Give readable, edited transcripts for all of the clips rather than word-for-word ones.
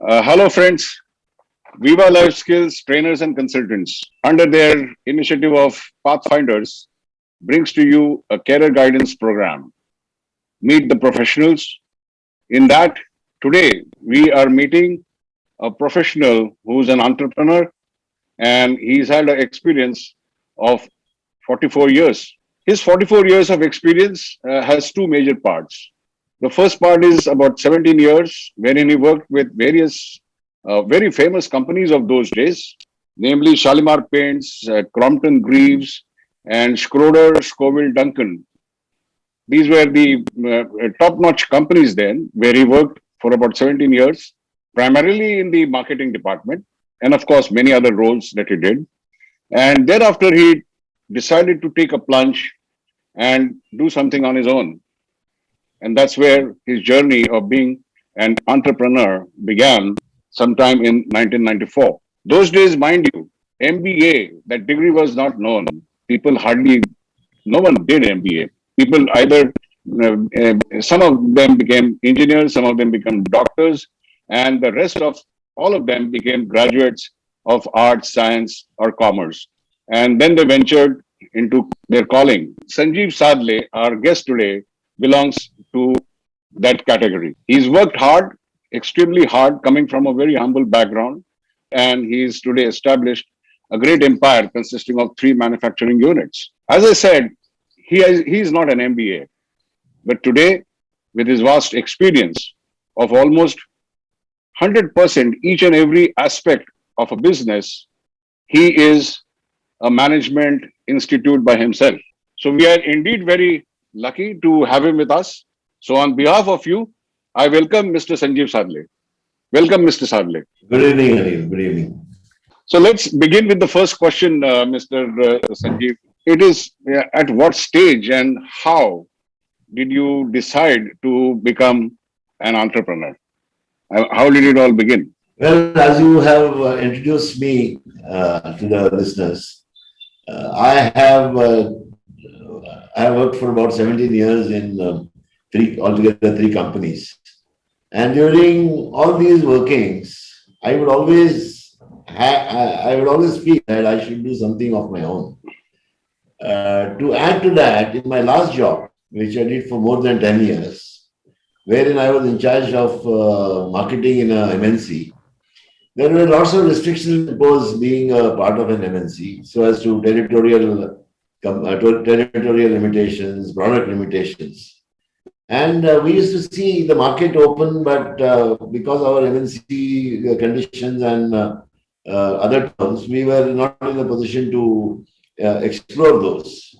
Hello, friends. Viva Life Skills Trainers and Consultants, under their initiative of Pathfinders, brings to you a career guidance program. Meet the professionals. In that, today we are meeting a professional who's an entrepreneur and he's had an experience of 44 years. His 44 years of experience has two major parts. The first part is about 17 years, wherein he worked with various very famous companies of those days, namely Shalimar Paints, Crompton Greaves, and Schrader Schovill Duncan. These were the top-notch companies then, where he worked for about 17 years, primarily in the marketing department, and of course, many other roles that he did. And thereafter, he decided to take a plunge and do something on his own. And that's where his journey of being an entrepreneur began sometime in 1994. Those days, mind you, MBA, that degree was not known. People hardly, no one did MBA. People either, some of them became engineers, some of them became doctors, and the rest of all of them became graduates of arts, science, or commerce. And then they ventured into their calling. Sanjeev Sadhale, our guest today, belongs to that category. He's worked hard, extremely hard, coming from a very humble background, and he's today established a great empire consisting of three manufacturing units. As I said, he is not an MBA, but today, with his vast experience of almost 100% each and every aspect of a business, he is a management institute by himself. So we are indeed very lucky to have him with us. So on behalf of you, I welcome Mr. Sanjeev Sadhale. Welcome, Mr. Sadhale. Good evening, Anil. Good evening. So let's begin with the first question, Mr. Sanjeev. It is at what stage and how did you decide to become an entrepreneur? How did it all begin? Well, as you have introduced me to the listeners, I have worked for about 17 years in altogether three companies. And during all these workings, I would always feel that I should do something of my own. To add to that, in my last job, which I did for more than 10 years, wherein I was in charge of marketing in a MNC, there were lots of restrictions imposed being a part of an MNC, so as to territorial limitations, product limitations. And we used to see the market open, but because our MNC conditions and other terms, we were not in a position to explore those.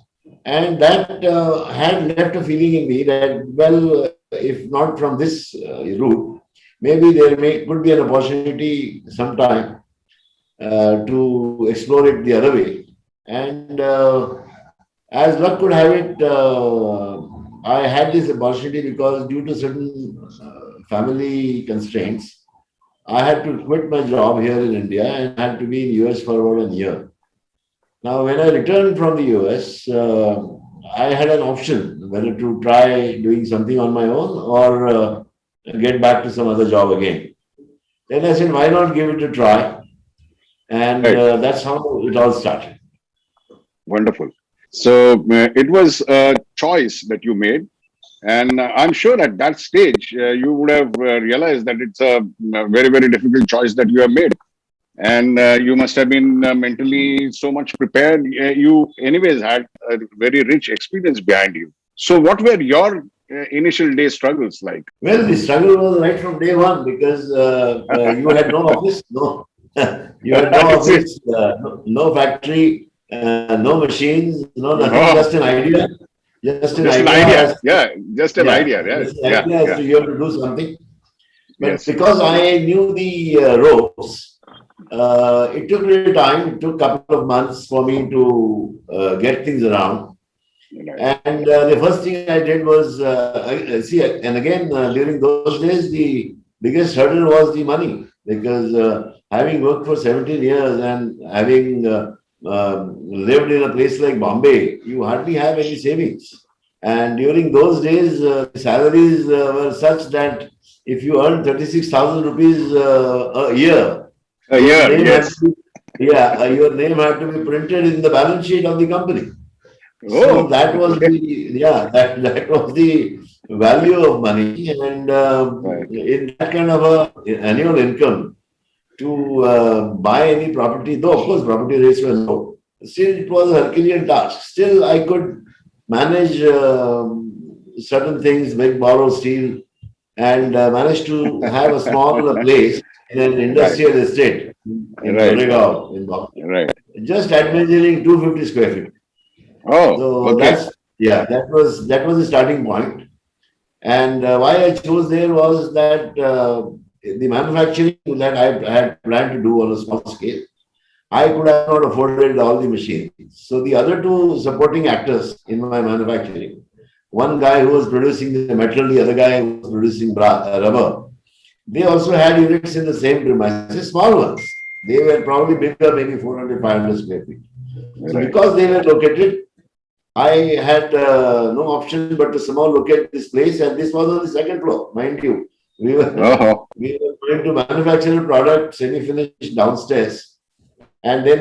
And that had left a feeling in me that, well, if not from this route, maybe there could be an opportunity sometime to explore it the other way. And as luck could have it, I had this opportunity because due to certain family constraints, I had to quit my job here in India and had to be in the US for about a year. Now, when I returned from the US, I had an option whether to try doing something on my own or get back to some other job again. Then I said, why not give it a try? And that's how it all started. Wonderful. So it was a choice that you made. And I'm sure at that stage, you would have realized that it's a very, very difficult choice that you have made. And you must have been mentally so much prepared. You anyways had a very rich experience behind you. So what were your initial day struggles like? Well, the struggle was right from day one because you had no office, no, you had no office, no factory, no machines, no nothing, just an idea. Just an idea. Just an idea. Yeah. Just an idea as to you have to do something. But because I knew the ropes, it took a little time. It took a couple of months for me to get things around. And the first thing I did was, and again, during those days, the biggest hurdle was the money. Because having worked for 17 years and having lived in a place like Bombay, you hardly have any savings. And during those days, salaries were such that if you earn 36,000 rupees a year, A your year, name had yes. to be, yeah, your name had to be printed in the balance sheet of the company. So Oh, that was the, yeah, that was the value of money. And right, in that kind of a annual income to buy any property, though of course property rates were low, still it was a Herculean task. Still I could manage certain things, make borrow, steal, and managed to have a small place in an right, industrial estate in right, Goregaon, in Bombay, right. just admitting 250 square feet. Oh, So okay. that's, yeah, that was the starting point. And why I chose there was that the manufacturing that I had planned to do on a small scale, I could have not afforded all the machines. So the other two supporting actors in my manufacturing, one guy who was producing the metal, the other guy who was producing rubber, they also had units in the same premises, small ones. They were probably bigger, maybe 400, 500 square feet. So Right. because they were located, I had no option but to somehow locate this place, and this was on the second floor, mind you. We were Oh, we were going to manufacture a product semi-finished downstairs, and then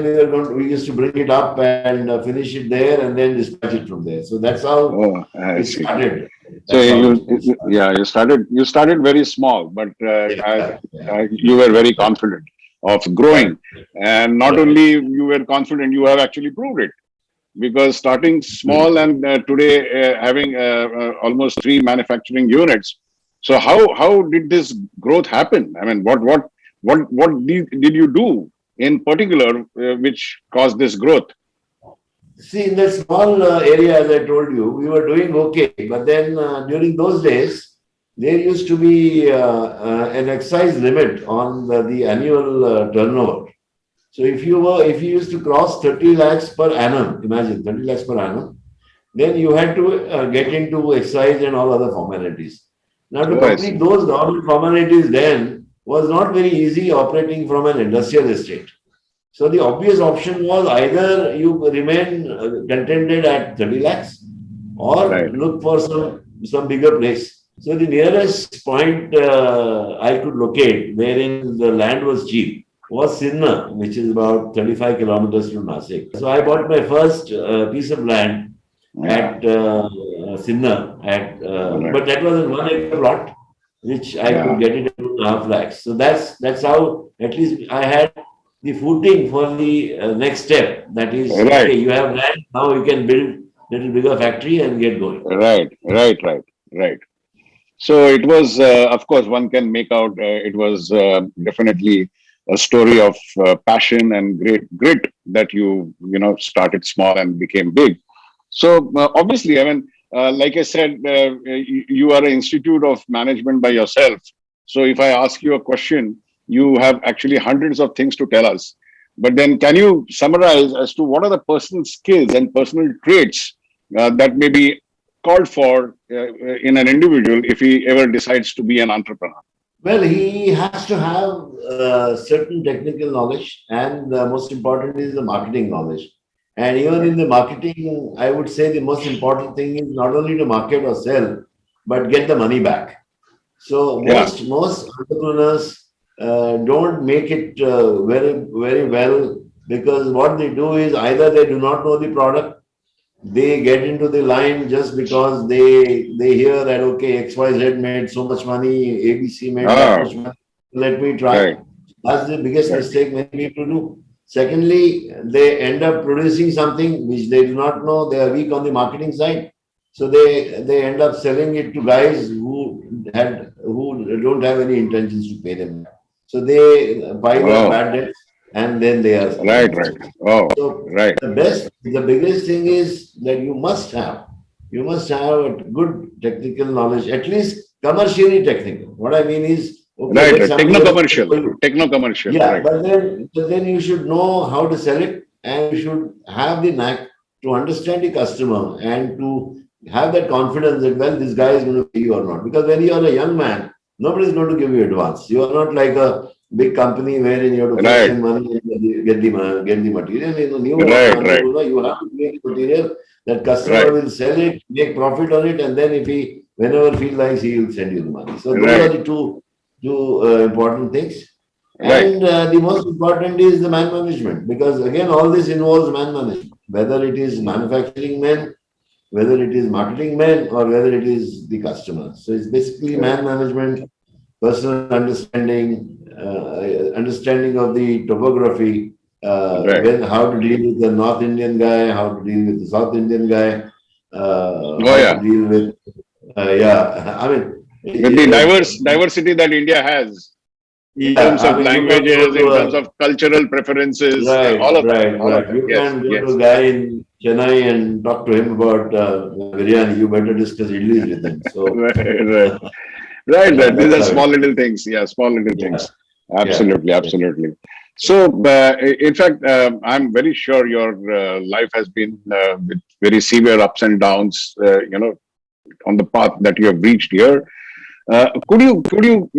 we used to bring it up and finish it there, and then dispatch it from there. So that's how oh, I it see. started. So That's how it started. yeah, you started very small, but Yeah, yeah, you were very confident of growing, correct, and not correct. only you were confident, you have actually proved it because starting small and today having almost three manufacturing units. So how did this growth happen? I mean, what did you do in particular which caused this growth? See, in that small area, as I told you, we were doing okay. But then during those days, there used to be an excise limit on the annual turnover. So if you used to cross 30 lakhs per annum, imagine 30 lakhs per annum, then you had to get into excise and all other formalities. Now, to Oh, I complete see. those government formalities then was not very easy operating from an industrial estate. So the obvious option was either you remain contented at 30 lakhs or Right. look for some bigger place. So the nearest point I could locate wherein the land was cheap was Sinnar, which is about 35 kilometers from Nashik. So I bought my first piece of land Yeah. at Sinnar, Right. but that was a 1 acre plot, which I could Yeah. get it at 2.5 lakhs. So that's how at least I had the footing for the next step. That is, Right. okay, you have land, now you can build little bigger factory and get going. Right. Right. Right. Right. So it was, of course, one can make out it was definitely a story of passion and great grit that started small and became big. So obviously, I mean, like I said, you are an institute of management by yourself. So if I ask you a question, you have actually hundreds of things to tell us. But then, can you summarize as to what are the personal skills and personal traits that may be called for in an individual if he ever decides to be an entrepreneur? Well, he has to have certain technical knowledge, and most important is the marketing knowledge. And even Right. in the marketing, I would say the most important thing is not only to market or sell, but get the money back. So Yeah. most entrepreneurs don't make it very well because what they do is either they do not know the product, they get into the line just because they hear that okay, XYZ made so much money, ABC made that Ah, much money, let me try. right. That's the biggest Right. mistake many people do. Secondly, they end up producing something which they do not know. They are weak on the marketing side. So they end up selling it to guys who don't have any intentions to pay them. So they pile up Oh, bad debts and then they are right. Right. successful. Oh, So right. the biggest thing is that you must have a good technical knowledge, at least commercially technical. What I mean is, okay, Right. let Right. somebody Techno else do it commercial. for you. Techno commercial. Yeah, Right. but then you should know how to sell it, and you should have the knack to understand the customer and to have that confidence that, well, this guy is going to pay you or not. Because when you are a young man, nobody is going to give you advance. You are not like a big company wherein you have to fetch Right. in money and get the material. In a new Right. Right. entrepreneur, you have to make the material, that customer Right. will sell it, make profit on it, and then if he whenever feel like he will send you the money. So those are Right. the two important things. Right. And the most important is the man management, because again, all this involves man management, whether it is manufacturing men, whether it is marketing men, or whether it is the customer. So it's basically man management, personal understanding, understanding of the topography, Right. when how to deal with the North Indian guy, how to deal with the South Indian guy, Oh how to yeah. deal with, yeah, I mean, With the diversity that India has in yeah, terms I of mean, you can go languages, to in terms a, of cultural preferences, right, all of that, right, all of right. that. You Yes. can go to Yes. a guy in Chennai and talk to him about biryani. You better discuss idlis with him. So, Right. Right. Right. yeah, Right. These that's are how it small is. little things. Yeah. Small little Yeah, things. yeah, Absolutely. yeah. Absolutely. So, in fact, I'm very sure your life has been with very severe ups and downs. On the path that you have reached here. Could you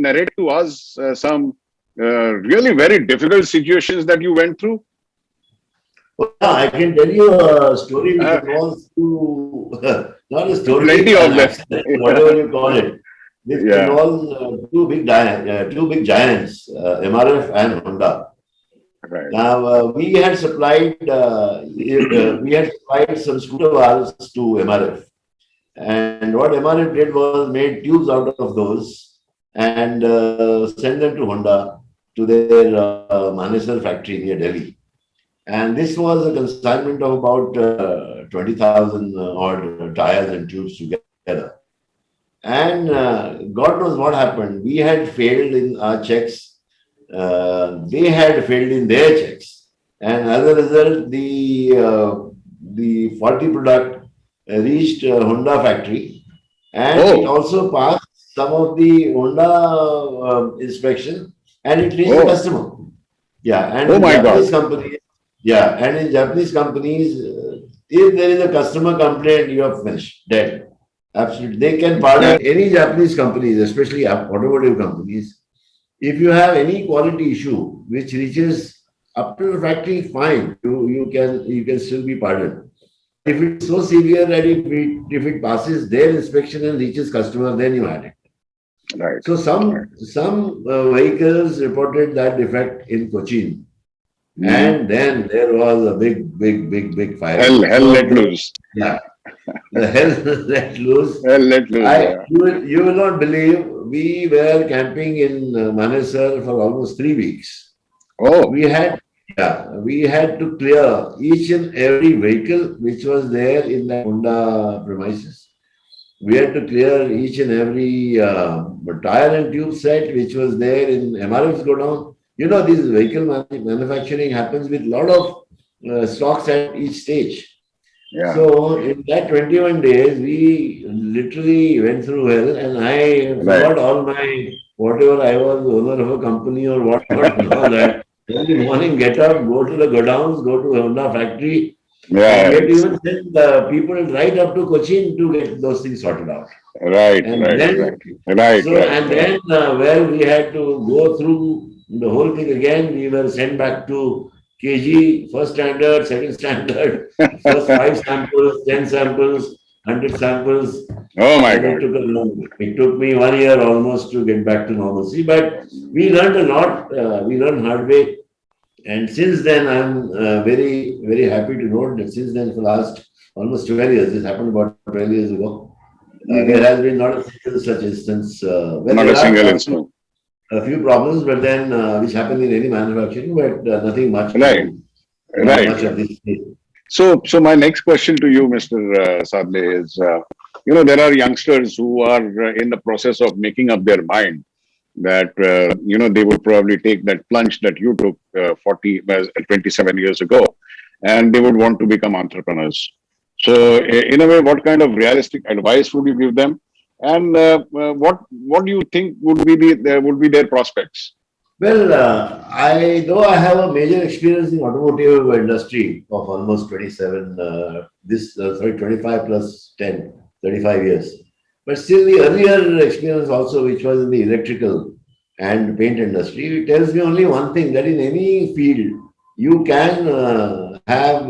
narrate to us some really very difficult situations that you went through? Well, yeah, I can tell you a story which Uh, involves two, not a story, Plenty an of them. accident, whatever you call it. This Yeah. involves two big giants, MRF and Honda. Right. Now, we had supplied some scooter valves to MRF. And what MRF did was made tubes out of those and sent them to Honda to their Manesar factory near Delhi. And this was a consignment of about 20,000 odd tires and tubes together. And God knows what happened. We had failed in our checks. They had failed in their checks. And as a result, the faulty product reached Honda factory, and it Oh. also passed some of the Honda inspection, and it reached the Oh. customer. Yeah, and Oh in my Japanese God. companies, yeah, and in Japanese companies, if there is a customer complaint, you are finished, dead. Absolutely. They can Yeah. pardon any Japanese companies, especially automotive companies. If you have any quality issue which reaches up to the factory, fine. You can still be pardoned. If it's so severe that if it passes their inspection and reaches customer, then you had it. Right. So Right. some vehicles reported that defect in Cochin, Hmm. and then there was a big Hell, firing. hell So let loose. yeah, the hell let loose. Hell let loose. I Yeah. you will not believe we were camping in Manesar for almost 3 weeks. Oh. We had we had to clear each and every vehicle which was there in the Honda premises. We had to clear each and every tire and tube set which was there in MRF's godown. You know, this vehicle manufacturing happens with a lot of stocks at each stage. Yeah. So in that 21 days, we literally went through hell, and I Right. forgot all my whatever I was owner of a company or whatnot and all that. Early morning, get up, go to the godowns, go to Honda factory, and we Yeah. had to even send the people right up to Cochin to get those things sorted out. Right. And Right. then, Right. Right. so, Right. and then, well, we had to go through the whole thing again. We were sent back to KG, first standard, second standard, first Right. 5 samples, 10 samples, 100 samples. Oh my And it God. took a long, it took me 1 year almost to get back to normalcy. But we learned a lot. We learned hard way. And since then, I'm very happy to note that since then, for the last almost 12 years, this happened about 12 years ago. There Hmm. has been not a single such instance. Well, Not a there are single instance. a few problems, but then which happen in any manufacturing, but nothing much Right. to not Right. much of Right. this. So my next question to you, Mr. Sadle, is there are youngsters who are in the process of making up their mind that they would probably take that plunge that you took 27 years ago, and they would want to become entrepreneurs. So, in a way, what kind of realistic advice would you give them, and what do you think would be their prospects? Well, though I have a major experience in automotive industry of almost 27, 25 plus 10, 35 years. But still the earlier experience also, which was in the electrical and paint industry, tells me only one thing, that in any field, you can have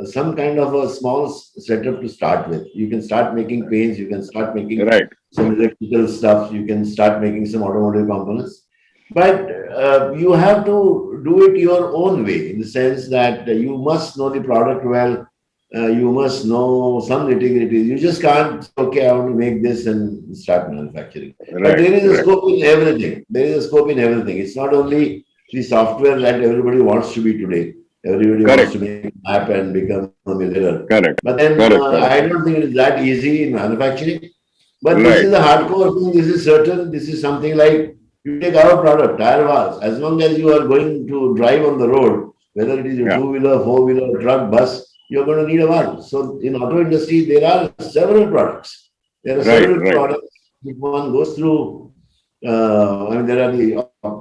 some kind of a small setup to start with. You can start making paints, you can start making Right. some electrical stuff, you can start making some automotive components. But you have to do it your own way, in the sense that you must know the product well, you must know some nitty-gritties. You just can't, okay, I want to make this and start manufacturing. But Right. there is a Right. scope in everything. There is a scope in everything. It's not only the software that everybody wants to be today. Everybody wants Correct. to make an app and become a millionaire. Correct. But then Correct. Correct. I don't think it is that easy in manufacturing. But this Right. is a hardcore thing. This is certain. This is something like, you take our product, tyre valves. As long as you are going to drive on the road, whether it is a Yeah. two-wheeler, four-wheeler, truck, bus, you're going to need a valve. So in auto industry, there are several products. There are Right. several Right. products. If one goes through, I mean, there are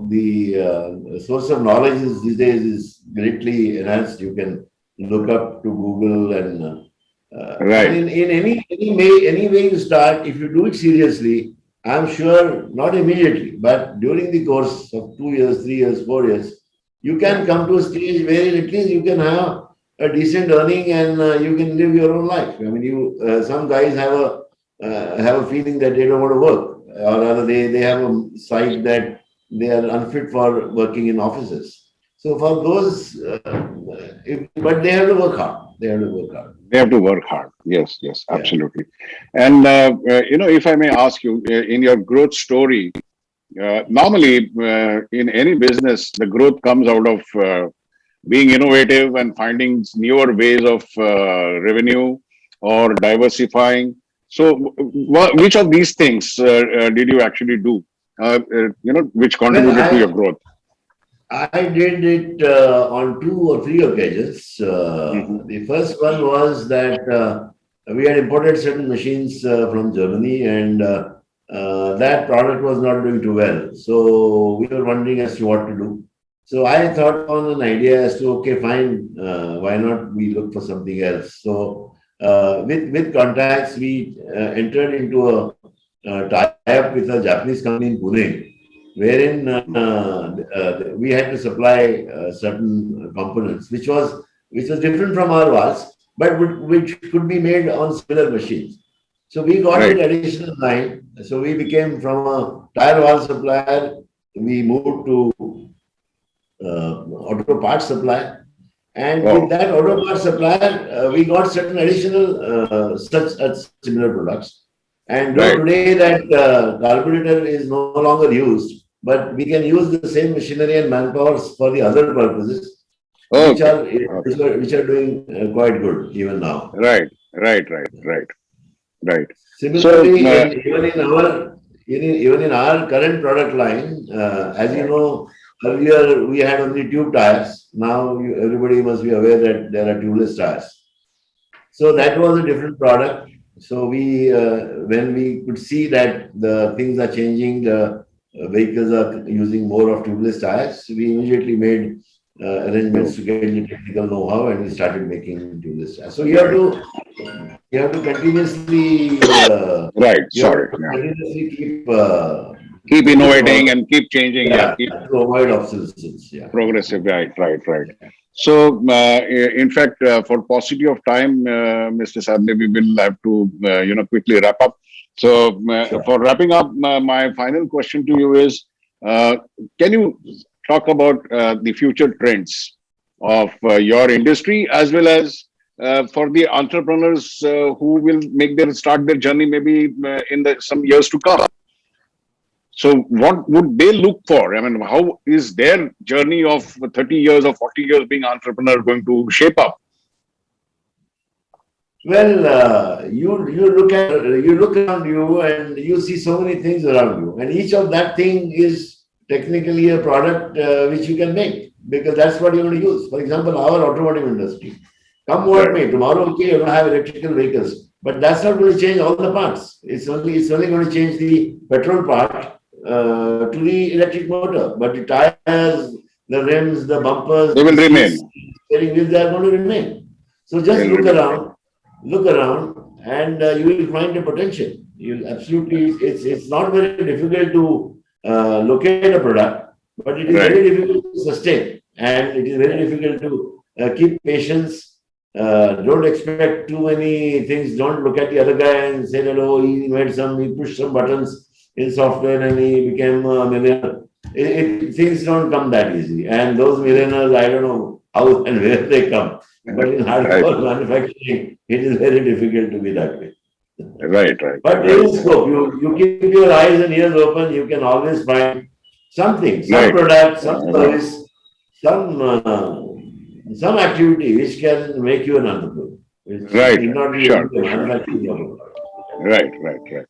the source of knowledge is, these days is greatly enhanced. You can look up to Google and Right. in any way you start, if you do it seriously, I'm sure not immediately, but during the course of 2 years, 3 years, 4 years, you can come to a stage where at least you can have a decent earning and you can live your own life. I mean, some guys have a feeling that they don't want to work, or rather they have a side that they are unfit for working in offices. So for those, but they have to work hard. They have to work hard. They have to work hard. Yes. Yes. Yeah. Absolutely. And if I may ask you, in your growth story, normally in any business, the growth comes out of being innovative and finding newer ways of revenue or diversifying. So, which of these things did you actually do? Which Well, contributed to your growth? I did it on 2 or 3 occasions. Hmm. The first one was that we had imported certain machines from Germany, and that product was not doing too well. So we were wondering as to what to do. So I thought on an idea as to, okay, fine, why not we look for something else? So with contacts, we entered into a tie-up with a Japanese company in Pune, wherein we had to supply certain components, which was different from our valves, but which could be made on similar machines. So we got Right. that additional line. So we became from a tire valve supplier, we moved to auto parts supply. And with Wow. that auto parts supplier, we got certain additional similar products. And though Right. today that carburetor is no longer used, but we can use the same machinery and manpower for the other purposes, which Okay. are Okay. which are doing quite good even now. Right. Right. Right. Right. Right. So, Similarly, even in our current product line, as you right. know, earlier we had only tube tires. Now everybody must be aware that there are tubeless tires. So that was a different product. So when we could see that the things are changing, the vehicles are using more of tubeless tires, we immediately made arrangements So, to get the technical know-how, and we started making tubeless tires. So right. you have to continuously Right. Sorry. Yeah. keep Keep moving innovating on. and keep changing. Yeah. Yeah, Keep to avoid obsolescence. Yeah. progressive. Right. Right. Right. So, in fact, for paucity of time, Mr. Sadhale, we will have to, quickly wrap up. So, Sure. for wrapping up, my final question to you is, uh, can you talk about the future trends of your industry, as well as for the entrepreneurs who will start their journey maybe in some years to come? So what would they look for? I mean, how is their journey of 30 years or 40 years being entrepreneur going to shape up? Well, you look around you and you see so many things around you, and each of that thing is technically a product which you can make, because that's what you're going to use. For example, our automotive industry. Come what Right, may, tomorrow, okay, you're going to have electrical vehicles, but that's not going to change all the parts. It's only going to change the petrol part to the electric motor, but the tires, the rims, the bumpers, they will the seats, remain. steering wheels, they are going to remain. So just They'll remain. look around, and you will find the potential. You'll absolutely, it's not very difficult to locate a product, but it is Right, very difficult to sustain, and it is very difficult to keep patience Don't expect too many things. Don't look at the other guy and say that, oh, he pushed some buttons in software and he became a millionaire. Things don't come that easy. And those millionaires, I don't know how and where they come. But in Right, hardcore manufacturing, it is very difficult to be that way. right, right, But there right, is scope. You keep your eyes and ears open, you can always find something, some right, product, some right, service, some activity which can make you an entrepreneur. Which right, need not be sure, only a sure, manufacturing job. right, right, right.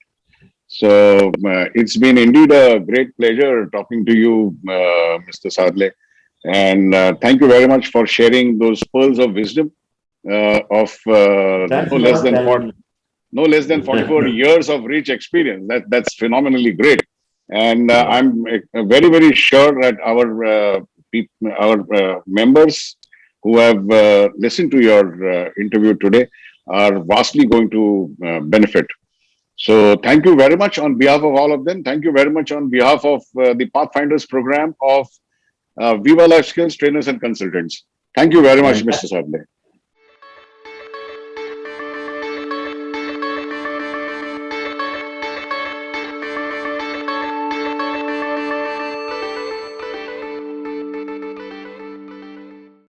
So it's been indeed a great pleasure talking to you, Mr. Sadhale. And thank you very much for sharing those pearls of wisdom of Thanks a lot. And no less than 44 years of rich experience. That's phenomenally great. And I'm very, very sure that our members who have listened to your interview today are vastly going to benefit. So thank you very much on behalf of all of them. Thank you very much on behalf of the Pathfinders program of Viva Life Skills Trainers and Consultants. Thank you very much, and Mr. Sadhale.